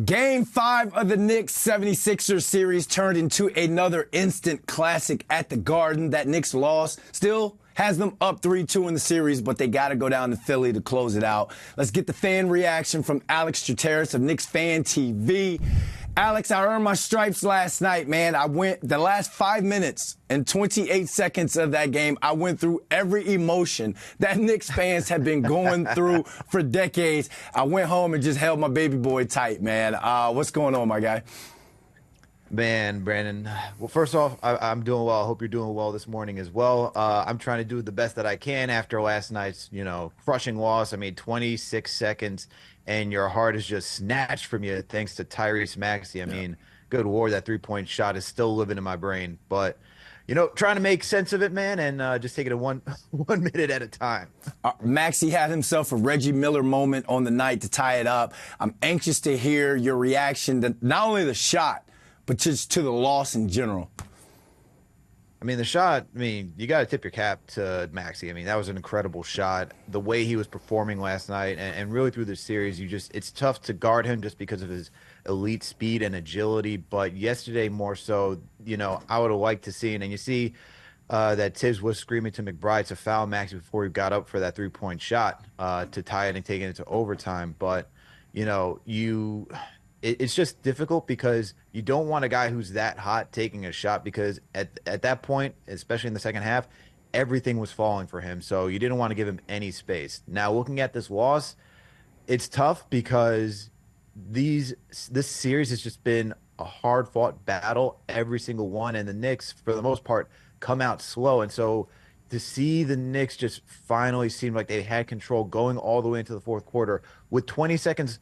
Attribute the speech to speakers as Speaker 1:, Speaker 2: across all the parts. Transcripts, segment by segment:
Speaker 1: Game 5 of the Knicks 76ers series turned into another instant classic at the Garden. That Knicks loss still has them up 3-2 in the series, but they got to go down to Philly to close it out. Let's get the fan reaction from Alex Trataros of Knicks Fan TV. Alex, I earned my stripes last night, man. I went the last 5 minutes and 28 seconds of that game. I went through every emotion that Knicks fans have been going through for decades. I went home and just held my baby boy tight, man. What's going on, my guy?
Speaker 2: Man, Brandon, well, first off, I'm doing well. I hope you're doing well this morning as well. I'm trying to do the best that I can after last night's, crushing loss. I mean, 26 seconds, and your heart is just snatched from you thanks to Tyrese Maxey. I mean, good Lord, that three-point shot is still living in my brain. But, trying to make sense of it, man, and just take it one minute at a time.
Speaker 1: Maxey had himself a Reggie Miller moment on the night to tie it up. I'm anxious to hear your reaction to not only the shot, but just to the loss in general.
Speaker 2: I mean, the shot, you got to tip your cap to Maxey. I mean, that was an incredible shot. The way he was performing last night and really through the series, it's tough to guard him just because of his elite speed and agility. But yesterday more so, I would have liked to see, and you see that Tibbs was screaming to McBride to foul Maxey before he got up for that three-point shot to tie it and take it into overtime. But, it's just difficult because you don't want a guy who's that hot taking a shot because at that point, especially in the second half, everything was falling for him. So you didn't want to give him any space. Now, looking at this loss, it's tough because this series has just been a hard-fought battle, every single one. And the Knicks, for the most part, come out slow. And so to see the Knicks just finally seem like they had control going all the way into the fourth quarter with 26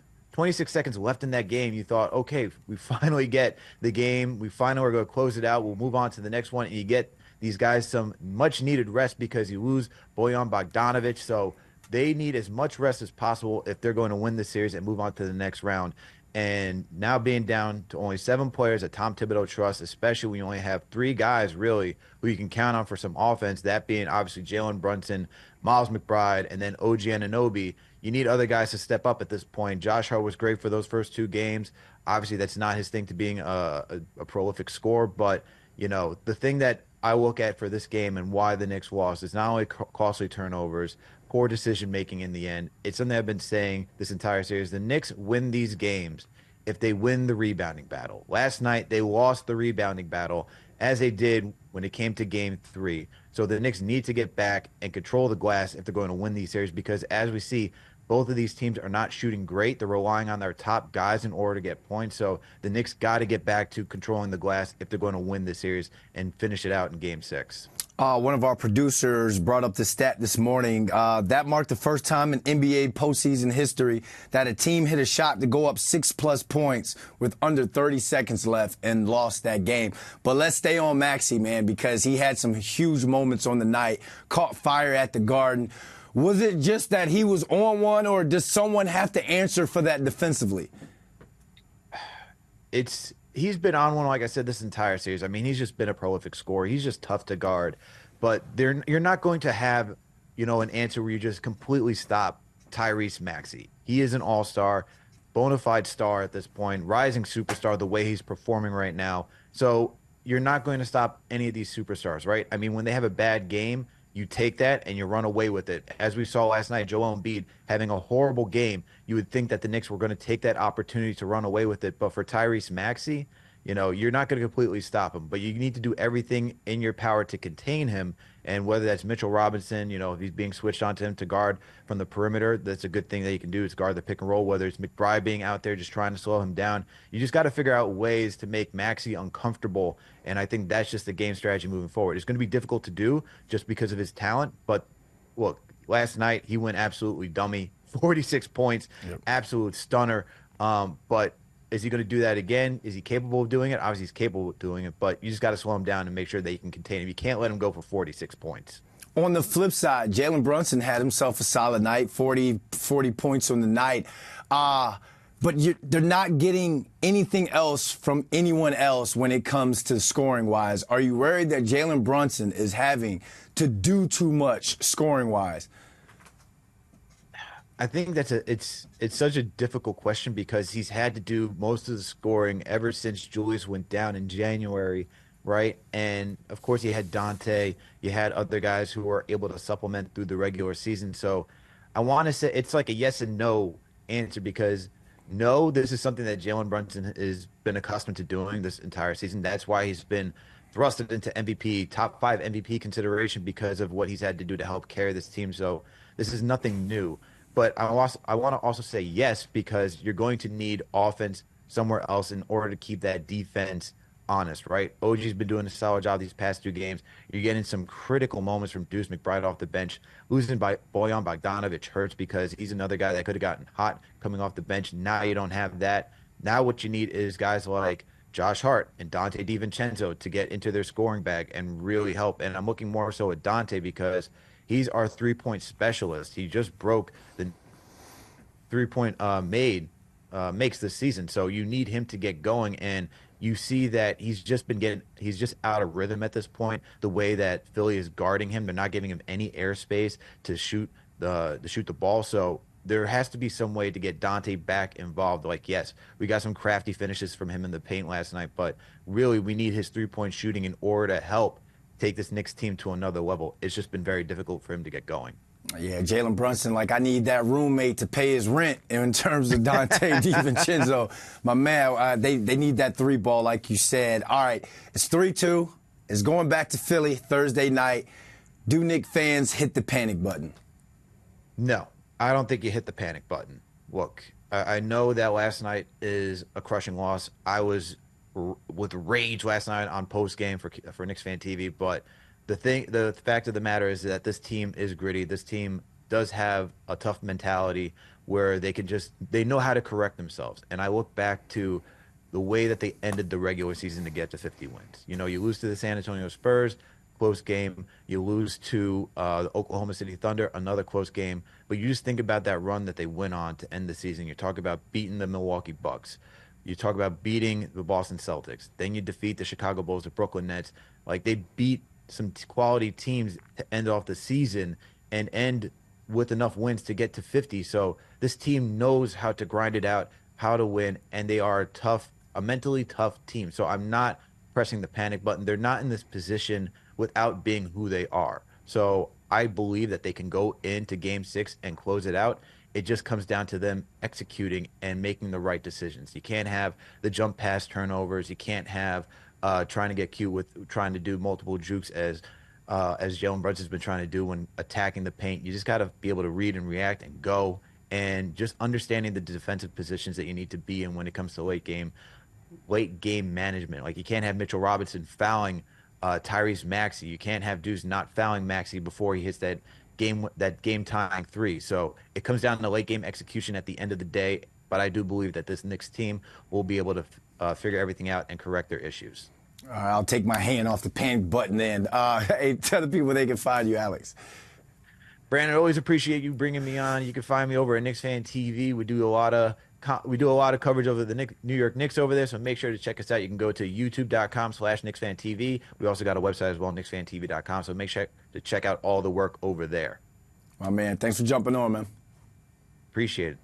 Speaker 2: seconds left in that game, you thought, okay, we finally get the game. We finally are going to close it out. We'll move on to the next one. And you get these guys some much-needed rest because you lose Bojan Bogdanovic. So they need as much rest as possible if they're going to win the series and move on to the next round. And now being down to only 7 players that Tom Thibodeau trusts, especially when you only have 3 guys really who you can count on for some offense, that being obviously Jaylen Brunson, Miles McBride, and then OG Anunoby. You need other guys to step up at this point. Josh Hart was great for those first 2 games. Obviously, that's not his thing to being a prolific scorer. But, the thing that I look at for this game and why the Knicks lost is not only costly turnovers, poor decision-making in the end. It's something I've been saying this entire series. The Knicks win these games if they win the rebounding battle. Last night, they lost the rebounding battle as they did when it came to Game 3. So the Knicks need to get back and control the glass if they're going to win these series because, as we see, both of these teams are not shooting great. They're relying on their top guys in order to get points. So the Knicks got to get back to controlling the glass if they're going to win this series and finish it out in Game 6.
Speaker 1: One of our producers brought up the stat this morning. That marked the first time in NBA postseason history that a team hit a shot to go up 6+ points with under 30 seconds left and lost that game. But let's stay on Maxey, man, because he had some huge moments on the night, caught fire at the Garden. Was it just that he was on one, or does someone have to answer for that defensively?
Speaker 2: He's been on one, like I said, this entire series. I mean, he's just been a prolific scorer. He's just tough to guard. But you're not going to have, an answer where you just completely stop Tyrese Maxey. He is an all-star, bona fide star at this point, rising superstar the way he's performing right now. So you're not going to stop any of these superstars, right? I mean, when they have a bad game, you take that and you run away with it. As we saw last night, Joel Embiid having a horrible game, you would think that the Knicks were going to take that opportunity to run away with it. But for Tyrese Maxey, you're not going to completely stop him, but you need to do everything in your power to contain him. And whether that's Mitchell Robinson, if he's being switched onto him to guard from the perimeter, that's a good thing that you can do is guard the pick and roll. Whether it's McBride being out there just trying to slow him down, you just got to figure out ways to make Maxey uncomfortable. And I think that's just the game strategy moving forward. It's going to be difficult to do just because of his talent. But look, last night he went absolutely dummy, 46 points, absolute stunner. But is he going to do that again? Is he capable of doing it? Obviously, he's capable of doing it, but you just got to slow him down and make sure that you can contain him. You can't let him go for 46 points.
Speaker 1: On the flip side, Jaylen Brunson had himself a solid night, 40 points on the night. But they're not getting anything else from anyone else when it comes to scoring-wise. Are you worried that Jaylen Brunson is having to do too much scoring-wise?
Speaker 2: I think it's such a difficult question because he's had to do most of the scoring ever since Julius went down in January, right? And of course, you had Dante, you had other guys who were able to supplement through the regular season. So I want to say it's like a yes and no answer because no, this is something that Jaylen Brunson has been accustomed to doing this entire season. That's why he's been thrusted into MVP, top 5 MVP consideration because of what he's had to do to help carry this team. So this is nothing new. But I want to also say yes because you're going to need offense somewhere else in order to keep that defense honest, right? OG's been doing a solid job these past 2 games. You're getting some critical moments from Deuce McBride off the bench. Losing by Bojan Bogdanovic hurts because he's another guy that could have gotten hot coming off the bench. Now you don't have that. Now what you need is guys like Josh Hart and Dante DiVincenzo to get into their scoring bag and really help. And I'm looking more so at Dante because he's our 3-point specialist. He just broke the 3-point makes this season. So you need him to get going. And you see that he's just out of rhythm at this point. The way that Philly is guarding him, they're not giving him any airspace to shoot the ball. So there has to be some way to get Dante back involved. Like, yes, we got some crafty finishes from him in the paint last night, but really we need his 3-point shooting in order to help take this Knicks team to another level. It's just been very difficult for him to get going.
Speaker 1: Yeah, Jaylen Brunson, like I need that roommate to pay his rent in terms of Dante DiVincenzo. My man, they need that 3 ball like you said. All right, it's 3-2. It's going back to Philly Thursday night. Do Knicks fans hit the panic button?
Speaker 2: No, I don't think you hit the panic button. Look, I know that last night is a crushing loss. I was with rage last night on post game for Knicks Fan TV, but the fact of the matter is that this team is gritty. This team does have a tough mentality where they know how to correct themselves. And I look back to the way that they ended the regular season to get to 50 wins. You know, you lose to the San Antonio Spurs, close game. You lose to the Oklahoma City Thunder, another close game. But you just think about that run that they went on to end the season. You talk about beating the Milwaukee Bucks. You talk about beating the Boston Celtics. Then you defeat the Chicago Bulls, the Brooklyn Nets. Like, they beat some quality teams to end off the season and end with enough wins to get to 50. So this team knows how to grind it out, how to win, and they are a mentally tough team. So I'm not pressing the panic button. They're not in this position without being who they are. So I believe that they can go into Game 6 and close it out. It just comes down to them executing and making the right decisions. You can't have the jump pass turnovers. You can't have trying to get cute with trying to do multiple jukes as Jaylen Brunson's been trying to do when attacking the paint. You just got to be able to read and react and go, and just understanding the defensive positions that you need to be in when it comes to late game management. Like, you can't have Mitchell Robinson fouling Tyrese Maxey. You can't have Deuce not fouling Maxey before he hits that game tying 3. So it comes down to late game execution at the end of the day. But I do believe that this Knicks team will be able to figure everything out and correct their issues.
Speaker 1: I'll take my hand off the panic button then. Hey, tell the people they can find you, Alex.
Speaker 2: Brandon, I always appreciate you bringing me on. You can find me over at Knicks Fan TV. We do a lot of coverage over the New York Knicks over there, so make sure to check us out. You can go to youtube.com/KnicksFanTV. We also got a website as well, KnicksFanTV.com, so make sure to check out all the work over there.
Speaker 1: My man, thanks for jumping on, man.
Speaker 2: Appreciate it.